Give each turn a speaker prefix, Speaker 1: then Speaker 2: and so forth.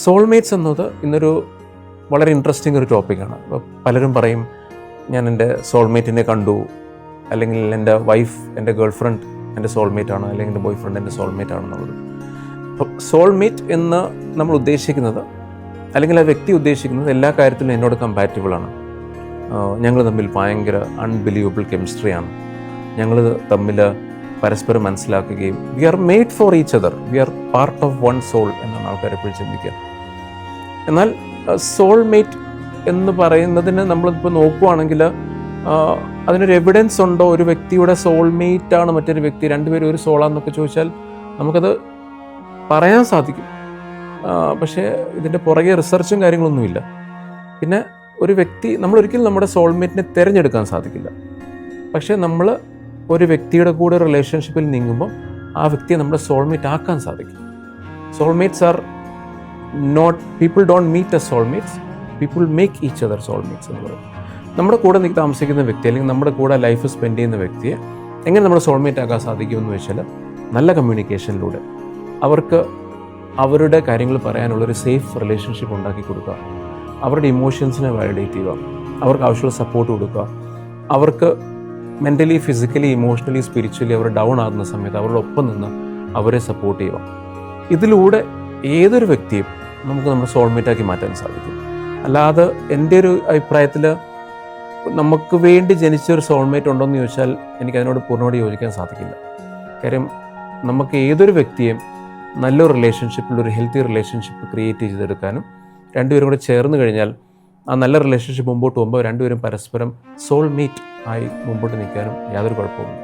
Speaker 1: Soulmates എന്നത് ഇന്നൊരു വളരെ ഇൻട്രസ്റ്റിംഗ് ഒരു ടോപ്പിക്കാണ്. അപ്പോൾ പലരും പറയും ഞാൻ എൻ്റെ സോൾമേറ്റിനെ കണ്ടു, അല്ലെങ്കിൽ എൻ്റെ വൈഫ് എൻ്റെ ഗേൾ ഫ്രണ്ട് എൻ്റെ സോൾമേറ്റ് ആണ്, അല്ലെങ്കിൽ എൻ്റെ ബോയ് ഫ്രണ്ട് എൻ്റെ സോൾമേറ്റ് ആണെന്നുള്ളത്. അപ്പോൾ സോൾമേറ്റ് എന്ന് നമ്മൾ ഉദ്ദേശിക്കുന്നത്, അല്ലെങ്കിൽ ആ വ്യക്തി ഉദ്ദേശിക്കുന്നത് എല്ലാ കാര്യത്തിലും എന്നോട് കമ്പാറ്റബിളാണ്, ഞങ്ങൾ തമ്മിൽ ഭയങ്കര അൺബിലീവബിൾ കെമിസ്ട്രിയാണ്, ഞങ്ങൾ തമ്മിൽ പരസ്പരം മനസ്സിലാക്കുകയും we are made for each other, we are part of one soul എന്നാണ് ആൾക്കാർ എപ്പോഴും ചിന്തിക്കുക. എന്നാൽ സോൾമേറ്റ് എന്ന് പറയുന്നതിന് നമ്മളിപ്പോൾ നോക്കുകയാണെങ്കിൽ അതിനൊരു എവിഡൻസ് ഉണ്ടോ? ഒരു വ്യക്തിയുടെ സോൾമേറ്റ് ആണ് മറ്റൊരു വ്യക്തി, രണ്ടുപേരും ഒരു സോളാന്നൊക്കെ ചോദിച്ചാൽ നമുക്കത് പറയാൻ സാധിക്കും. പക്ഷേ ഇതിൻ്റെ പുറകെ റിസർച്ചും കാര്യങ്ങളൊന്നുമില്ല. പിന്നെ ഒരു വ്യക്തി, നമ്മളൊരിക്കലും നമ്മുടെ സോൾമേറ്റിനെ തിരഞ്ഞെടുക്കാൻ സാധിക്കില്ല. പക്ഷേ നമ്മൾ ഒരു വ്യക്തിയുടെ കൂടെ റിലേഷൻഷിപ്പിൽ നീങ്ങുമ്പോൾ ആ വ്യക്തിയെ നമ്മുടെ സോൾമേറ്റ് ആക്കാൻ സാധിക്കും. Soulmates are not, people don't meet a soulmates, people make each other soulmates എന്ന് പറയും. നമ്മുടെ കൂടെ താമസിക്കുന്ന വ്യക്തി, അല്ലെങ്കിൽ നമ്മുടെ കൂടെ ലൈഫ് സ്പെൻഡ് ചെയ്യുന്ന വ്യക്തിയെ എങ്ങനെ നമ്മുടെ സോൾമേറ്റ് ആക്കാൻ സാധിക്കുമെന്ന് വെച്ചാൽ നല്ല കമ്മ്യൂണിക്കേഷനിലൂടെ അവർക്ക് അവരുടെ കാര്യങ്ങൾ പറയാനുള്ളൊരു സേഫ് റിലേഷൻഷിപ്പ് ഉണ്ടാക്കി കൊടുക്കുക, അവരുടെ ഇമോഷൻസിനെ വാലിഡേറ്റ് ചെയ്യുക, അവർക്ക് ആവശ്യമുള്ള സപ്പോർട്ട് കൊടുക്കുക, അവർക്ക് മെൻ്റലി, ഫിസിക്കലി, ഇമോഷണലി, സ്പിരിച്വലി അവർ ഡൗൺ ആകുന്ന സമയത്ത് അവരുടെ ഒപ്പം നിന്ന് അവരെ സപ്പോർട്ട് ചെയ്യുക. ഇതിലൂടെ ഏതൊരു വ്യക്തിയും നമുക്ക് നമ്മുടെ സോൾമേറ്റാക്കി മാറ്റാൻ സാധിക്കും. അല്ലാതെ എൻ്റെ ഒരു അഭിപ്രായത്തിൽ നമുക്ക് വേണ്ടി ജനിച്ചൊരു സോൾമേറ്റ് ഉണ്ടോ എന്ന് ചോദിച്ചാൽ എനിക്കതിനോട് പൂർണ്ണമായിട്ട് യോജിക്കാൻ സാധിക്കില്ല. കാര്യം നമുക്ക് ഏതൊരു വ്യക്തിയെയും നല്ലൊരു റിലേഷൻഷിപ്പിൽ, ഒരു ഹെൽത്തി റിലേഷൻഷിപ്പ് ക്രിയേറ്റ് ചെയ്തെടുക്കാനും, രണ്ടുപേരും കൂടെ ചേർന്ന് കഴിഞ്ഞാൽ ആ നല്ല റിലേഷൻഷിപ്പ് മുമ്പോട്ട് പോകുമ്പോൾ രണ്ടുപേരും പരസ്പരം സോൾമേറ്റ് ആയി മുമ്പോട്ട് നിൽക്കാനും യാതൊരു കുഴപ്പമില്ല.